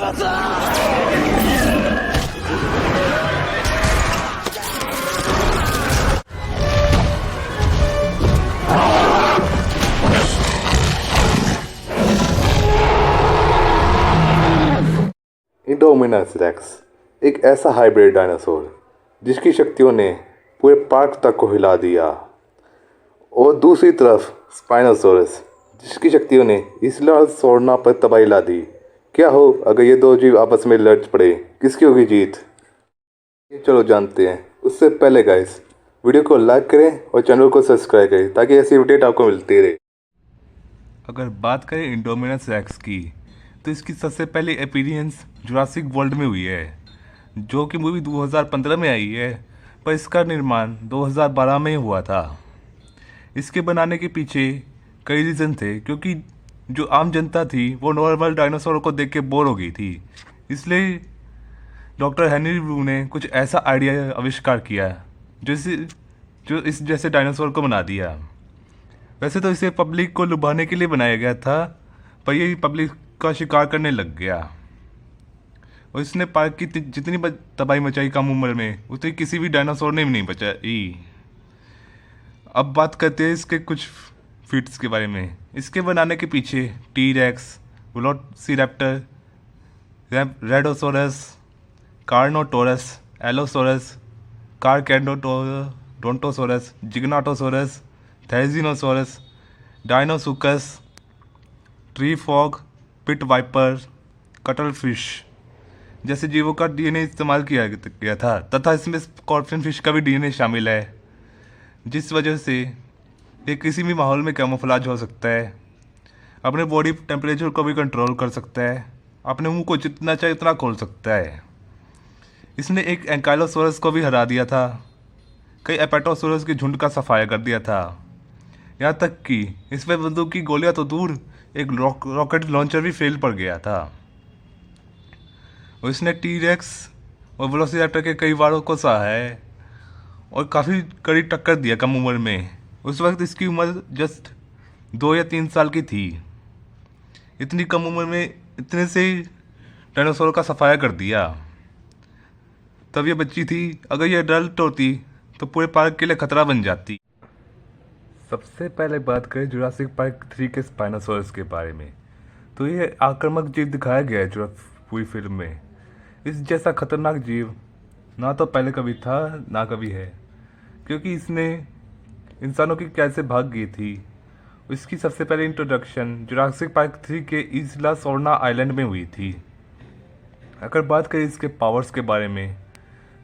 Indominus racks एक ऐसा hybrid dinosaur जिसकी शक्तियों ने पूरे पार्क तक को हिला दिया, और दूसरी तरफ स्पाइनोसॉरस जिसकी शक्तियों ने इसला सोरना पर तबाही ला दी। क्या हो अगर ये दो जीव आपस में लड़ पड़े, किसकी होगी जीत? ये चलो जानते हैं। उससे पहले गाइस वीडियो को लाइक करें और चैनल को सब्सक्राइब करें ताकि ऐसी अपडेट आपको मिलती रहे। अगर बात करें इंडोमिनस रेक्स की, तो इसकी सबसे पहली अपीयरेंस जुरासिक वर्ल्ड में हुई है, जो कि मूवी 2015 में आई है, पर इसका निर्माण 2012 में हुआ था। इसके बनाने के पीछे कई रीज़न थे, क्योंकि जो आम जनता थी वो नॉर्मल डायनासोर को देख के बोर हो गई थी। इसलिए डॉक्टर हेनरी ब्लू ने कुछ ऐसा आइडिया आविष्कार किया जो इस जैसे डायनासोर को बना दिया। वैसे तो इसे पब्लिक को लुभाने के लिए बनाया गया था, पर ये पब्लिक का शिकार करने लग गया, और इसने पार्क की जितनी तबाही मचाई कम उम्र में, उतनी किसी भी डायनासोर ने भी नहीं बचाई। अब बात करते हैं इसके कुछ फीट्स के बारे में। इसके बनाने के पीछे T rex, velociraptor, rhedosaurus, carnotaurus, allosaurus, carcharodontosaurus, giganotosaurus, therizinosaurus, deinosuchus, tree frog, pit viper, cuttle fish जैसे जीवों का डीएनए इस्तेमाल किया गया था, तथा इसमें स्कॉर्पियन फिश का भी डीएनए शामिल है, जिस वजह से ये किसी भी माहौल में कैमोफ्लेज हो सकता है, अपने बॉडी टेम्परेचर को भी कंट्रोल कर सकता है, अपने मुंह को जितना चाहे उतना खोल सकता है। इसने एक एंकाइलोसोरस को भी हरा दिया था, कई एपेटोसोरस के झुंड का सफाया कर दिया था, यहाँ तक कि इसमें बंदूक की गोलियां तो दूर, एक रॉकेट लॉन्चर भी फेल पड़ गया था। और इसने टी-रेक्स और वेलोसिरैप्टर के कई वारों को सहा है और काफ़ी कड़ी टक्कर दिया कम उम्र में। उस वक्त इसकी उम्र जस्ट 2 या 3 साल की थी। इतनी कम उम्र में इतने से डायनासोर का सफाया कर दिया। तब ये बच्ची थी, अगर ये अडल्ट होती तो पूरे पार्क के लिए खतरा बन जाती। सबसे पहले बात करें जुरासिक पार्क 3 के स्पाइनोसॉरस के बारे में, तो ये आक्रामक जीव दिखाया गया है पूरी फिल्म में। इस जैसा खतरनाक जीव ना तो पहले कभी था ना कभी है, क्योंकि इसने इंसानों की कैसे भाग गई थी। इसकी सबसे पहले इंट्रोडक्शन जुरासिक पार्क 3 के इसला सोरना आइलैंड में हुई थी। अगर बात करें इसके पावर्स के बारे में,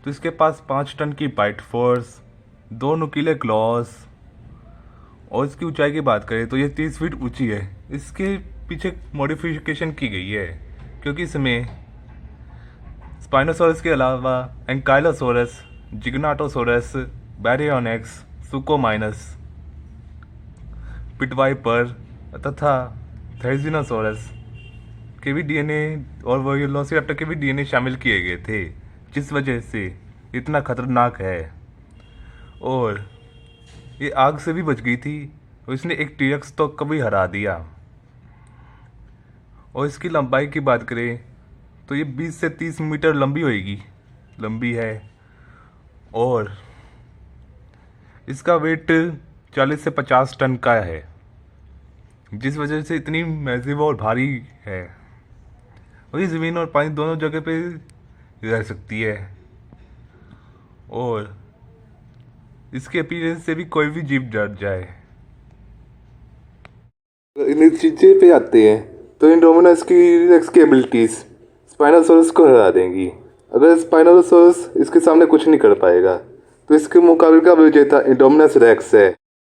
तो इसके पास 5 टन की बाइट फोर्स, 2 नुकीले क्लॉज, और इसकी ऊंचाई की बात करें तो ये 30 फीट ऊंची है। इसके पीछे मॉडिफिकेशन की गई है, क्योंकि इसमें स्पाइनोसॉरस के अलावा एंकाइलोसोरस, जिग्नाटोसोरस, बैरियोनेक्स, सुकोमाइनस, पिटवाइपर तथा थैज़िनोसोरस के भी डीएनए और वेलोसिरैप्टर के भी डीएनए शामिल किए गए थे, जिस वजह से इतना खतरनाक है। और ये आग से भी बच गई थी, और इसने एक टी-रेक्स तो कभी हरा दिया। और इसकी लंबाई की बात करें तो ये 20 से 30 मीटर लंबी है, और इसका वेट 40 से 50 टन का है, जिस वजह से इतनी मैसिव और भारी है। और ये ज़मीन और पानी दोनों जगह पे रह सकती है, और इसके अपीयरेंस से भी कोई भी जीव डर जाए। इन चीज़ें पे आते हैं तो इंडोमिनस की एबिलिटीज़ स्पाइनोसॉरस को हरा देंगी। अगर स्पाइनोसॉरस इसके सामने कुछ नहीं कर पाएगा, तो इसके मुकाबले का विजेता इंडोमिनस रेक्स है।